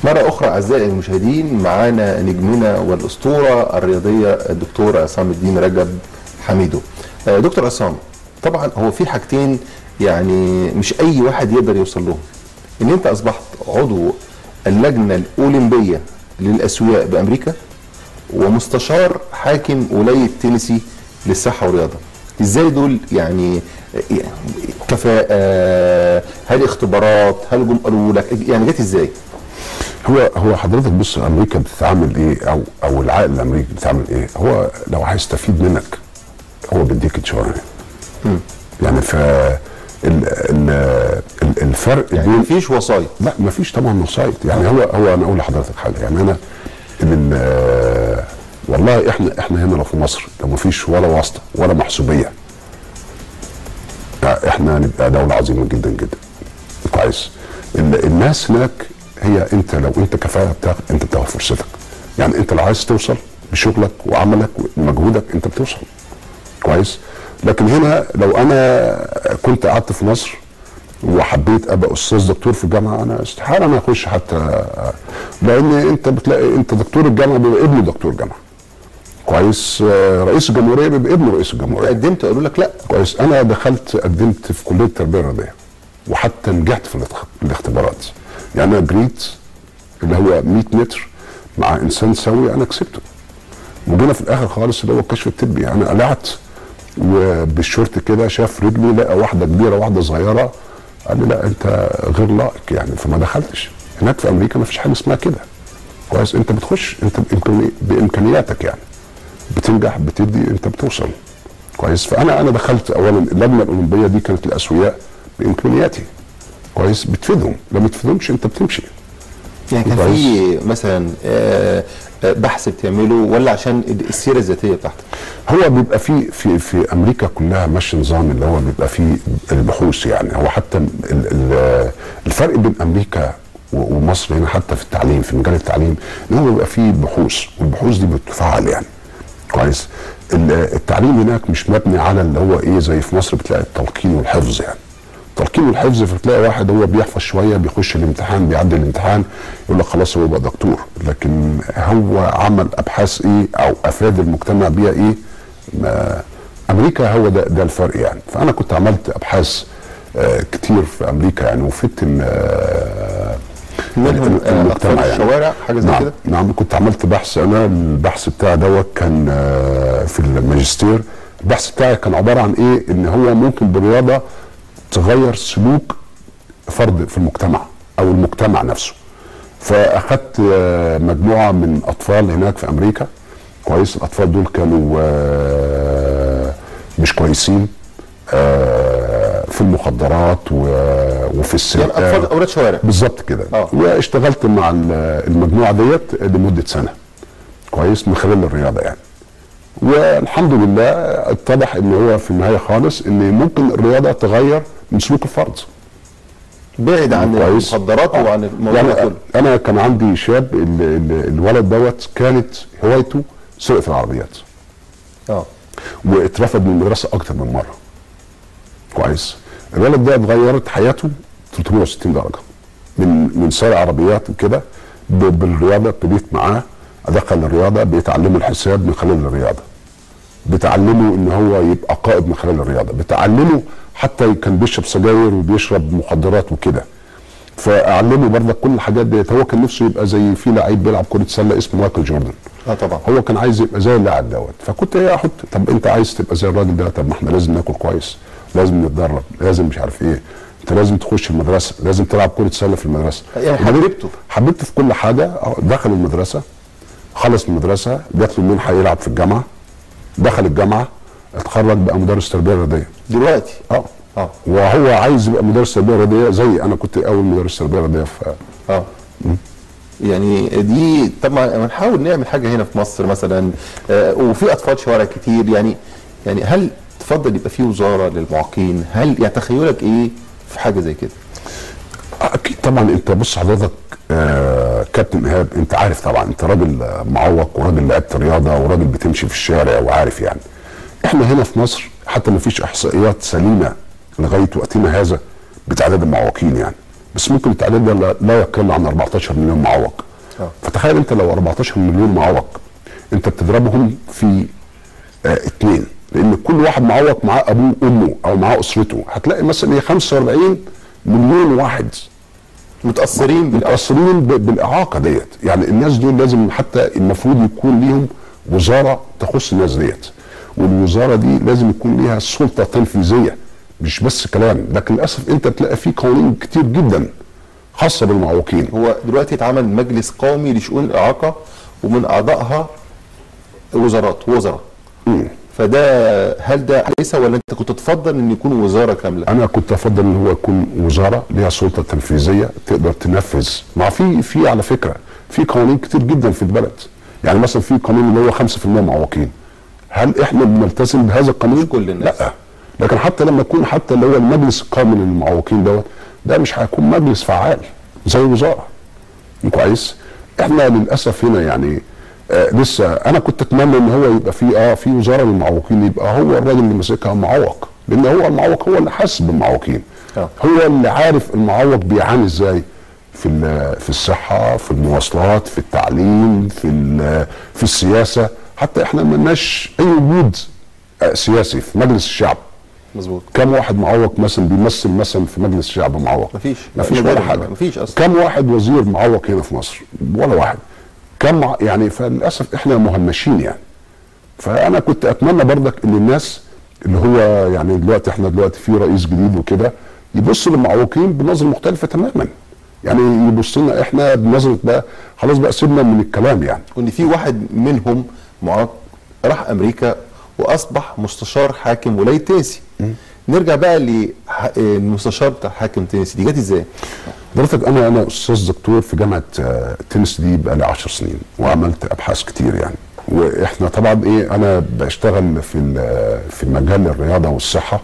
مرة أخرى أعزائي المشاهدين معانا نجمنا والأسطورة الرياضية الدكتور عصام الدين رجب حميدو. دكتور عصام، طبعا هو في حاجتين يعني مش أي واحد يقدر يوصل لهم، إن أنت أصبحت عضو اللجنة الأولمبية للأسوياء بأمريكا ومستشار حاكم ولاية تينيسي للصحة والرياضة. إزاي دول يعني كفاءة؟ هل اختبارات؟ هل جم قالوا لك يعني جت إزاي؟ هو حضرتك بص، امريكا بتتعامل ايه او العقل الامريكي بتتعامل ايه؟ هو لو هيستفيد منك هو بيديك اتشارة يعني. ف الفرق يعني مفيش وسايط؟ لا مفيش طبعا وسايط يعني. هو انا اقول لحضرتك حاجه يعني، انا والله احنا هنا لو في مصر لو مفيش ولا واسطه ولا محسوبيه احنا هنبقى دوله عظيمه جدا جدا. كويس. الناس هناك هي انت لو انت كفاءه انت بتاخد فرصتك يعني. انت لو عايز توصل بشغلك وعملك ومجهودك انت بتوصل. كويس. لكن هنا لو انا كنت قعدت في مصر وحبيت ابقى استاذ دكتور في الجامعه، انا استحاله انا اخش حتى، لان انت بتلاقي انت دكتور الجامعه بيبقى ابن دكتور جامعه. كويس. رئيس الجمهوريه بيبقى ابن رئيس الجمهوريه. قدمت قالوا لك لا؟ كويس. انا دخلت قدمت في كليه التربيه الرياضيه وحتى نجحت في الاختبارات يعني. انا جريت اللي هو 100 متر مع انسان سوي انا كسبته. وجينا في الاخر خالص اللي هو الكشف الطبي، انا قلعت وبالشورت كده شاف رجلي لقى واحده كبيره واحده صغيره، قال لي لا انت غير لائق يعني، فما دخلتش. هناك في امريكا ما فيش حاجه اسمها كده. كويس. انت بتخش انت بامكانياتك يعني، بتنجح بتدي انت بتوصل. كويس. فانا دخلت اولا اللجنه الاولمبيه دي كانت الاسوياء بامكانياتي. كويس. بتفيدهم، لما تفيدهمش انت بتمشي. يعني كان في مثلا بحث بتعمله ولا عشان السيره الذاتيه بتاعتك؟ هو بيبقى في امريكا كلها ماشي نظام اللي هو بيبقى فيه البحوث يعني. هو حتى الفرق بين امريكا ومصر هنا حتى في التعليم، في مجال التعليم، ان هو بيبقى فيه بحوث، والبحوث دي بتفعل يعني. كويس. التعليم هناك مش مبني على اللي هو ايه زي في مصر بتلاقي التلقين والحفظ يعني. التلقين والحفظ فتلاقي واحد هو بيحفظ شويه بيخش الامتحان بيعدي الامتحان يقول لك خلاص هو يبقى دكتور، لكن هو عمل ابحاث ايه او افاد المجتمع بيها ايه؟ امريكا هو ده الفرق يعني. فانا كنت عملت ابحاث كتير في امريكا يعني، وفدت منهم المجتمع يعني. الشوارع حاجه زي كده؟ نعم كنت عملت بحث. انا البحث بتاعي دوت كان في الماجستير. البحث بتاعي كان عباره عن ايه؟ ان هو ممكن بالرياضه تغير سلوك فرد في المجتمع او المجتمع نفسه. فاخدت مجموعه من اطفال هناك في امريكا. كويس. الاطفال دول كانوا مش كويسين في المخدرات وفي السرقه يعني اطفال اولاد شوارع بالظبط كده. واشتغلت مع المجموعه ديت لمده سنه. كويس. من خلال الرياضه يعني. والحمد لله اتضح ان هو في النهايه خالص ان ممكن الرياضه تغير من سلوك الفرد بعيد عن المخدرات وعن الموضوع يعني كله. انا كان عندي شاب الولد دوت كانت هوايته سرقه العربيات. واترفض من المدرسه اكتر من مره. كويس. الولد ده اتغيرت حياته 360 درجه من سرقه عربيات وكده. بالرياضه ابتديت معاه ادخل الرياضه، بيتعلموا الحساب من خلال الرياضه، بتعلمه ان هو يبقى قائد من خلال الرياضه، بتعلمه حتى كان بيشرب سجاير وبيشرب مخدرات وكده. فاعلمه برضه كل الحاجات ديت. هو كان نفسه يبقى زي في لعيب بيلعب كره سله اسمه مايكل جوردن. طبعا هو كان عايز يبقى زي اللاعب دوت. فكنت احط طب انت عايز تبقى زي الراجل ده، طب ما احنا لازم ناكل كويس، لازم نتدرب، لازم مش عارف ايه، انت لازم تخش المدرسه، لازم تلعب كره سله في المدرسه. يعني حببته في كل حاجه. دخل المدرسه، خلص المدرسه، جات له منحه يلعب في الجامعه، دخل الجامعه، اتخرج بقى مدرس تربيه رياضيه دلوقتي. وهو عايز يبقى مدرس تربيه رياضيه زي انا كنت اول مدرس تربيه رياضيه يعني دي طبعا بنحاول نعمل حاجه هنا في مصر مثلا. وفي اطفال شوارع كتير يعني هل تفضل يبقى في وزاره للمعاقين؟ هل يعني تخيلك ايه في حاجه زي كده؟ اكيد طبعا. انت بص حضرتك كابتن ايهاب، انت عارف طبعا انت راجل معوق وراجل لعبت رياضه وراجل بتمشي في الشارع وعارف يعني. احنا هنا في مصر حتى ما فيش احصائيات سليمه لغايه وقتنا هذا بتعداد المعوقين يعني. بس ممكن التعداد ده لا يقل عن 14 مليون معوق. فتخيل انت لو 14 مليون معوق انت بتضربهم في اتنين، لان كل واحد معوق معاه ابوه وامه او معاه اسرته، هتلاقي مثلا 45 مليون واحد متاثرين بالاعاقه ديت. يعني الناس دول لازم حتى المفروض يكون ليهم وزاره تخص الناس ديت، والوزاره دي لازم يكون ليها سلطه تنفيذيه مش بس كلام. لكن للاسف انت بتلاقي فيه قوانين كتير جدا خاصه بالمعوقين. هو دلوقتي اتعمل مجلس قومي لشؤون الاعاقه ومن اعضائها وزراء. فده هل ده كويس ولا انت كنت تفضل ان يكون وزاره كامله؟ انا كنت افضل ان هو يكون وزاره ليها سلطه تنفيذيه تقدر تنفذ. مع في على فكره في قوانين كتير جدا في البلد. يعني مثلا في قانون اللي هو 5% معوقين، هل احنا بنلتزم بهذا القانون؟ كل الناس لا. لكن حتى لما يكون حتى اللي هو المجلس القومي للمعوقين ده مش هيكون مجلس فعال زي وزاره. كويس. احنا للاسف هنا يعني لسه انا كنت اتمنى ان هو يبقى في وزاره للمعوقين، يبقى هو الراجل اللي ماسكها معوق، لان هو المعوق هو اللي حاسس بالمعوقين. هو اللي عارف المعوق بيعاني ازاي في الصحه، في المواصلات، في التعليم، في السياسه. حتى احنا ما لناش اي وجود سياسي في مجلس الشعب. مظبوط. كم واحد معوق مثلا بيمثل مثلا في مجلس الشعب معوق؟ مفيش ولا حاجه. مفيش اصلا. كم واحد وزير معوق هنا في مصر؟ ولا واحد. كم يعني فللاسف احنا مهمشين يعني. فانا كنت اتمنى برضك ان الناس اللي هو يعني دلوقتي احنا دلوقتي في رئيس جديد وكده يبص للمعوقين بنظره مختلفه تماما. يعني يبص لنا احنا بنظره بقى خلاص بقى سيبنا من الكلام يعني. وان في واحد منهم معاق راح امريكا واصبح مستشار حاكم ولايه تينيسي. نرجع بقى للمستشار بتاع حاكم تينيسي دي جت ازاي؟ حضرتك انا استاذ دكتور في جامعه تينيسي دي بقى لي 10 سنين وعملت ابحاث كتير يعني. واحنا طبعا انا بشتغل في مجال الرياضه والصحه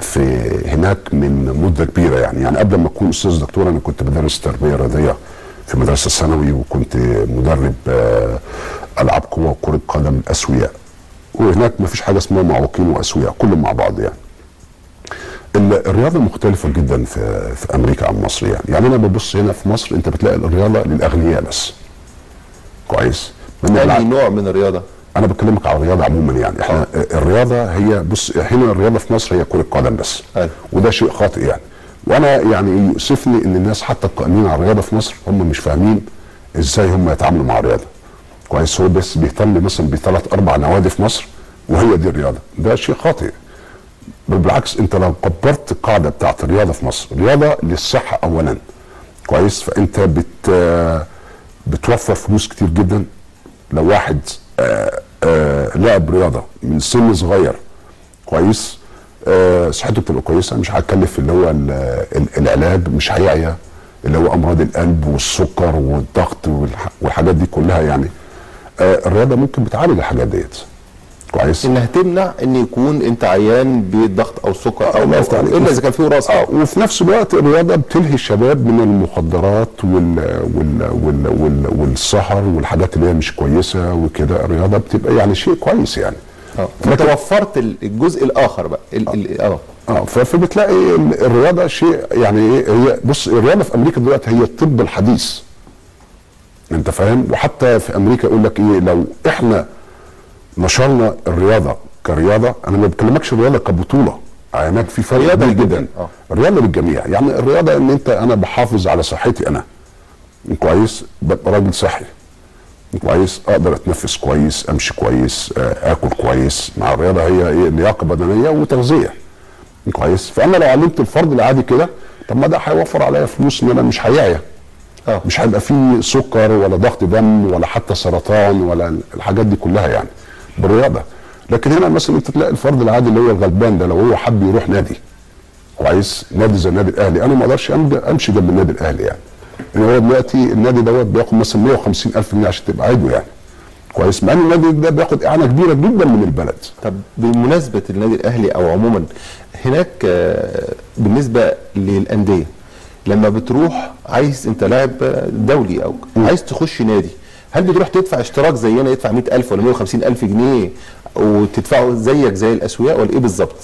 في هناك من مده كبيره يعني قبل ما اكون استاذ دكتور انا كنت بدرس تربيه رياضيه في مدرسه ثانوي، وكنت مدرب العاب قوه وكره قدم اسوياء. وهناك ما فيش حاجه اسمها معوقين واسوياء، كلهم مع بعض يعني. الرياضه مختلفه جدا في امريكا عن مصر يعني انا ببص هنا في مصر انت بتلاقي الرياضه للاغنياء بس. كويس. اي نوع من الرياضه؟ انا بكلمك على الرياضه عموما يعني. احنا الرياضه هي بص هنا الرياضه في مصر هي كره قدم بس. وده شيء خاطئ يعني. وانا يعني يؤسفني ان الناس حتى القائمين على الرياضه في مصر هم مش فاهمين ازاي هم يتعاملوا مع الرياضه. كويس. هو بس بيهتم مثلا ب3 4 نوادي في مصر وهي دي الرياضه. ده شيء خاطئ. بالعكس انت لو كبرت القاعده بتاعت الرياضه في مصر، رياضه للصحه اولا. كويس. فانت بتوفر فلوس كتير جدا. لو واحد لعب رياضه من سن صغير كويس صحته بتبقى كويسه، مش هتكلف اللي هو العلاج، مش هيعيا اللي هو امراض القلب والسكر والضغط والحاجات دي كلها يعني. الرياضه ممكن بتعالج الحاجات ديت. كويس. انها تمنع ان يكون انت عيان بالضغط او السكر او الا اذا كان فيه وراثه. وفي نفس الوقت الرياضه بتلهي الشباب من المخدرات والسهر والحاجات اللي هي مش كويسه وكده. الرياضه بتبقى يعني شيء كويس يعني. فانت وفرت الجزء الاخر بقى. فبتلاقي الرياضه شيء يعني هي بص الرياضه في امريكا دلوقتي هي الطب الحديث. انت فاهم؟ وحتى في امريكا يقول لك لو احنا نشرنا الرياضه كرياضه، انا ما بكلمكش الرياضه كبطوله، هناك في فرق كبير جدا. الرياضه للجميع يعني. الرياضه ان انا بحافظ على صحتي انا. كويس. ببقى راجل صحي. كويس. اقدر اتنفس كويس، امشي كويس، اكل كويس. مع الرياضه هي لياقه بدنيه وتغذيه. كويس. فانا لو علمت الفرد العادي كده، طب ما ده هيوفر عليا فلوس ان انا مش هيعيا. مش هيبقى فيه سكر ولا ضغط دم ولا حتى سرطان ولا الحاجات دي كلها يعني بالرياضه. لكن هنا مثلا انت تلاقي الفرد العادي اللي هو الغلبان ده لو هو حب يروح نادي كويس، نادي زي النادي الاهلي، انا ما اقدرش امشي جنب النادي الاهلي يعني. هو دلوقتي النادي دوت بياخد مثلا 150,000 جنيه عشان تبقى عضو يعني. كويس. مع ان النادي ده بياخد اعانه كبيره جدا من البلد. طب بمناسبه النادي الاهلي او عموما هناك بالنسبه للانديه لما بتروح عايز انت لاعب دولي او عايز تخش نادي، هل بتروح تدفع اشتراك زينا يدفع 100,000 ولا 150,000 جنيه وتدفعه زيك زي الاسوياء ولا ايه بالظبط؟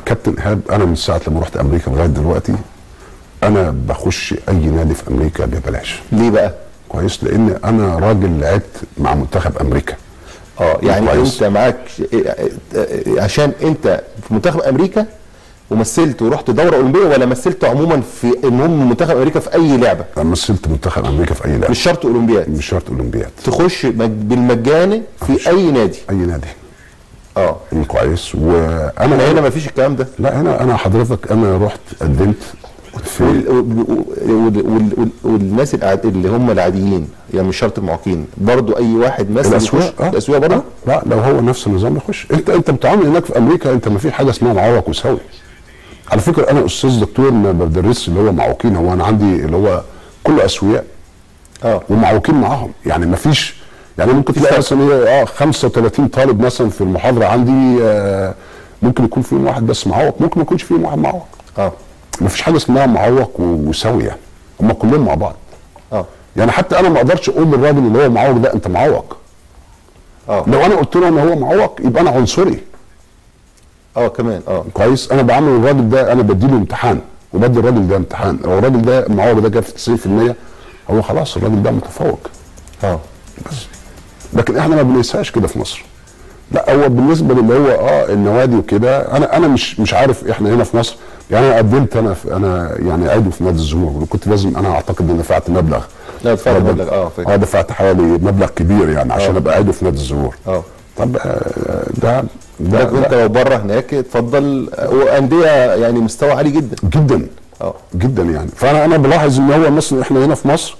كابتن ايهاب انا من ساعه لما رحت امريكا لغايه دلوقتي انا بخش اي نادي في امريكا ببلاش. ليه بقى؟ كويس، لان انا راجل لعبت مع منتخب امريكا. يعني كويس. انت معاك عشان انت في منتخب امريكا ومثلت ورحت دوره اولمبيه، ولا مثلت عموما في المهم منتخب امريكا في اي لعبه؟ انا مثلت منتخب امريكا في اي لعبه، مش شرط اولمبياد. مش شرط اولمبياد. تخش بالمجاني في اي نادي. اي نادي. كويس. وانا هنا ما فيش الكلام ده. لا، هنا انا حضرتك انا رحت قدمت في والناس اللي هم العاديين، يعني مش شرط المعاقين، برضو اي واحد مثلا الاسواق. الاسواق برضو. لا، لو هو نفس النظام يخش. انت بتتعامل هناك في امريكا، انت ما في حاجه اسمها معوق وسوي. على فكره انا استاذ دكتور ما بدرسش اللي هو معوقين، هو انا عندي اللي هو كله اسوياء ومعوقين معاهم. يعني ما فيش، يعني ممكن تلاقي مثلا 35 طالب مثلا في المحاضره عندي، ممكن يكون فيهم واحد بس معوق، ممكن ما يكونش فيهم واحد معوق. ما فيش حاجه اسمها معوق وسوي، يعني هم كلهم مع بعض. يعني حتى انا ما اقدرش اقول للراجل اللي هو معوق ده انت معوق. لو انا قلت له ان هو معوق يبقى انا عنصري. كمان كويس. انا بعمل الراجل ده، انا بديله امتحان وبدي الراجل ده امتحان، لو الراجل ده المعوق ده جاب 90% هو خلاص الراجل ده متفوق. بس لكن احنا ما بنقيسهاش كده في مصر. لا، هو بالنسبه للي هو النوادي وكده، انا مش عارف احنا هنا في مصر. يعني انا قدمت، انا يعني عضو في نادي الزهور، وكنت لازم، انا اعتقد ان دفعت مبلغ. لا دفعت مبلغ. دفعت حوالي مبلغ كبير يعني عشان ابقى عضو في نادي الزهور. طب ده انت لو بره هناك اتفضل، وانديه يعني مستوى عالي جدا جدا. جدا يعني. فانا بلاحظ ان هو مثلا احنا هنا في مصر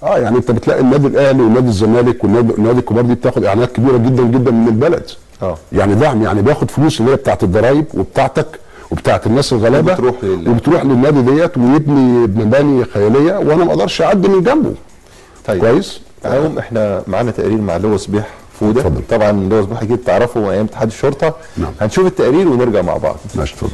يعني انت بتلاقي النادي الاهلي ونادي الزمالك والنادي الكبار دي بتاخد اعلانات كبيره جدا جدا من البلد. يعني دعم، يعني بياخد فلوس اللي هي بتاعت الضرايب وبتاعتك وبتاعت الناس الغلابه، وبتروح للنادي ديت ويبني مباني خياليه، وانا ما اقدرش اعدي من جنبه. طيب كويس. احنا معانا تقرير مع لواء صبيح فوده. اتفضل. طبعا لواء صبيح اكيد تعرفه ايام اتحاد الشرطه. نعم. هنشوف التقرير ونرجع مع بعض. ماشي، اتفضل.